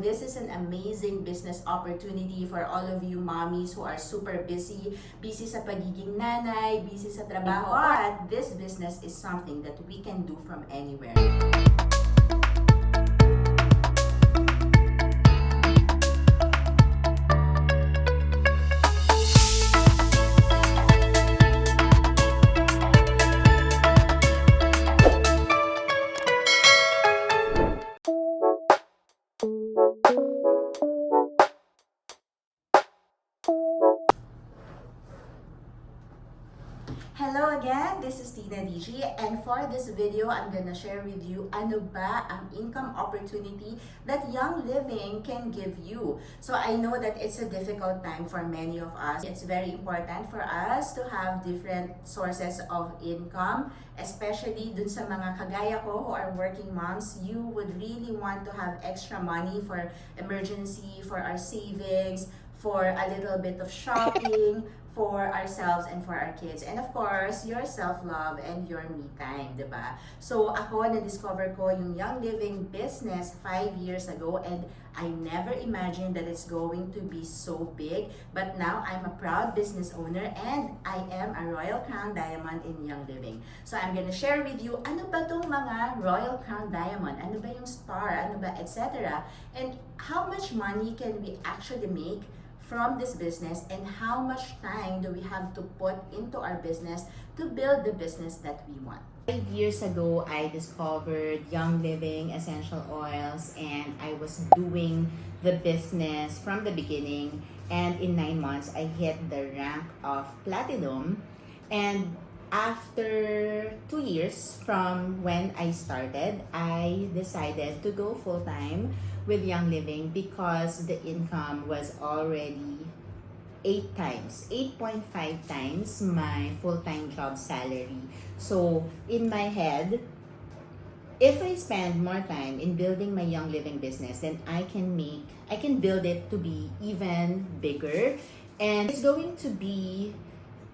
this is an amazing business opportunity for all of you mommies who are super busy sa pagiging nanay, busy sa trabaho. But this business is something that we can do from anywhere. Hello again, this is Tina DG, and for this video, I'm gonna share with you ano ba ang income opportunity that Young Living can give you. So I know that it's a difficult time for many of us. It's very important for us to have different sources of income, especially dun sa mga kagaya ko who are working moms. You would really want to have extra money for emergency, for our savings, for a little bit of shopping, for ourselves and for our kids. And of course, your self-love and your me time, diba? So ako, na-discover ko yung Young Living business 5 years ago, and I never imagined that it's going to be so big. But now, I'm a proud business owner and I am a Royal Crown Diamond in Young Living. So I'm gonna share with you, ano ba tong mga Royal Crown Diamond? Ano ba yung star? Ano ba, etc. And how much money can we actually make from this business, and how much time do we have to put into our business to build the business that we want. 5 years ago, I discovered Young Living essential oils, and I was doing the business from the beginning, and in 9 months, I hit the rank of platinum. And after 2 years from when I started, I decided to go full-time with Young Living because the income was already 8.5 times my full-time job salary. So in my head, if I spend more time in building my Young Living business, then I can build it to be even bigger, and it's going to be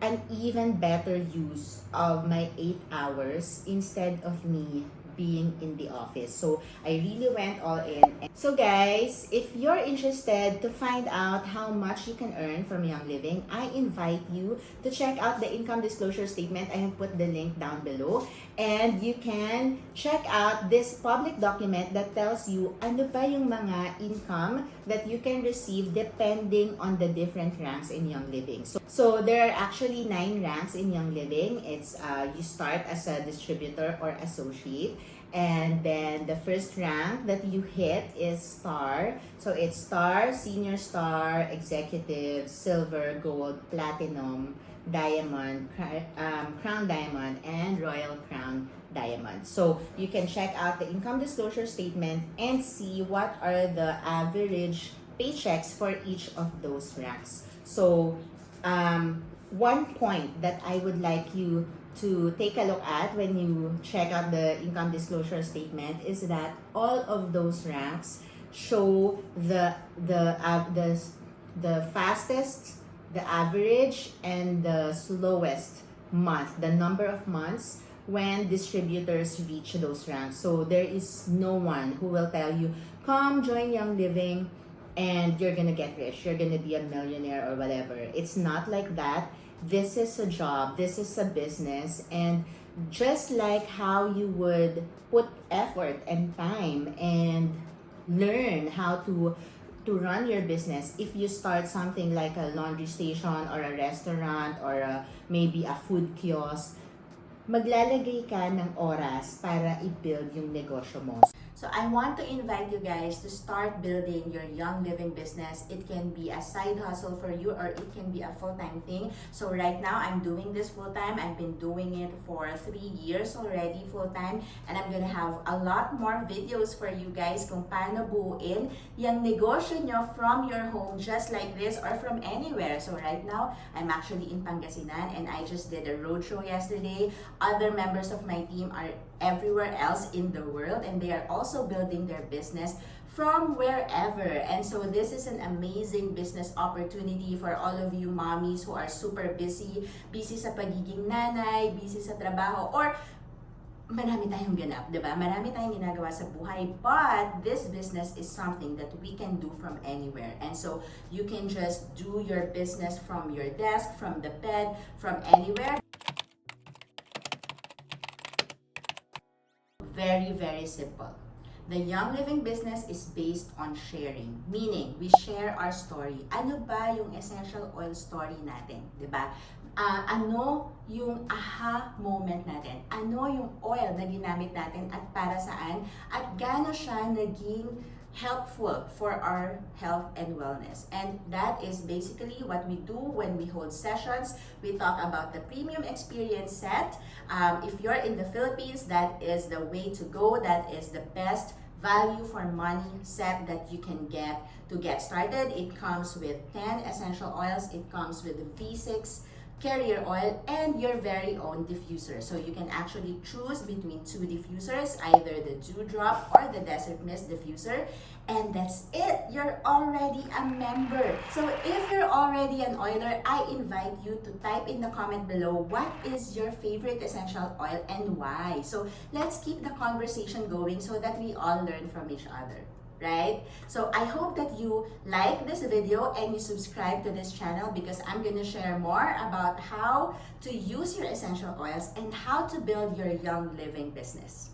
an even better use of my 8 hours instead of me being in the office. So I really went all in. So guys, if you're interested to find out how much you can earn from Young Living, I invite you to check out the income disclosure statement. I have put the link down below, and you can check out this public document that tells you ano ba yung mga income that you can receive depending on the different ranks in Young Living. So there are actually 9 ranks in Young Living. It's you start as a distributor or associate, and then the first rank that you hit is star. So it's star, senior star, executive, silver, gold, platinum, diamond, crown diamond, and royal crown diamond. So you can check out the income disclosure statement and see what are the average paychecks for each of those ranks. So one point that I would like you to take a look at when you check out the income disclosure statement is that all of those ranks show the fastest, the average, and the slowest month, the number of months when distributors reach those ranks. So there is no one who will tell you, come join Young Living and you're gonna get rich, you're gonna be a millionaire or whatever. It's not like that. This is a job, this is a business, and just like how you would put effort and time and learn how to run your business, if you start something like a laundry station or a restaurant or maybe a food kiosk, maglalagay ka ng oras para i-build yung negosyo mo. So I want to invite you guys to start building your Young Living business. It can be a side hustle for you, or it can be a full-time thing. So right now, I'm doing this full-time. I've been doing it for 3 years already full-time, and I'm gonna have a lot more videos for you guys kung paano buuin yung negosyo nyo from your home, just like this, or from anywhere. So right now, I'm actually in Pangasinan, and I just did a roadshow yesterday. Other members of my team are everywhere else in the world, and they are also building their business from wherever. And so this is an amazing business opportunity for all of you mommies who are super busy sa pagiging nanay, busy sa trabaho, or marami tayong ganap, di ba? Marami tayong ginagawa sa buhay, but this business is something that we can do from anywhere. And so, you can just do your business from your desk, from the bed, from anywhere. Very, very simple. The Young Living business is based on sharing. Meaning, we share our story. Ano ba yung essential oil story natin? Diba? Ano yung aha moment natin? Ano yung oil na ginamit natin at para saan? At gaano siya naging helpful for our health and wellness. And that is basically what we do when we hold sessions. We talk about the premium experience set. If you're in the Philippines, that is the way to go. That is the best value for money set that you can get to get started. It comes with 10 essential oils. It comes with the V6 carrier oil and your very own diffuser. So you can actually choose between two diffusers, either the Dewdrop or the Desert Mist diffuser. And that's it. You're already a member. So if you're already an oiler, I invite you to type in the comment below what is your favorite essential oil and why. So let's keep the conversation going so that we all learn from each other. Right? So I hope that you like this video and you subscribe to this channel because I'm gonna share more about how to use your essential oils and how to build your Young Living business.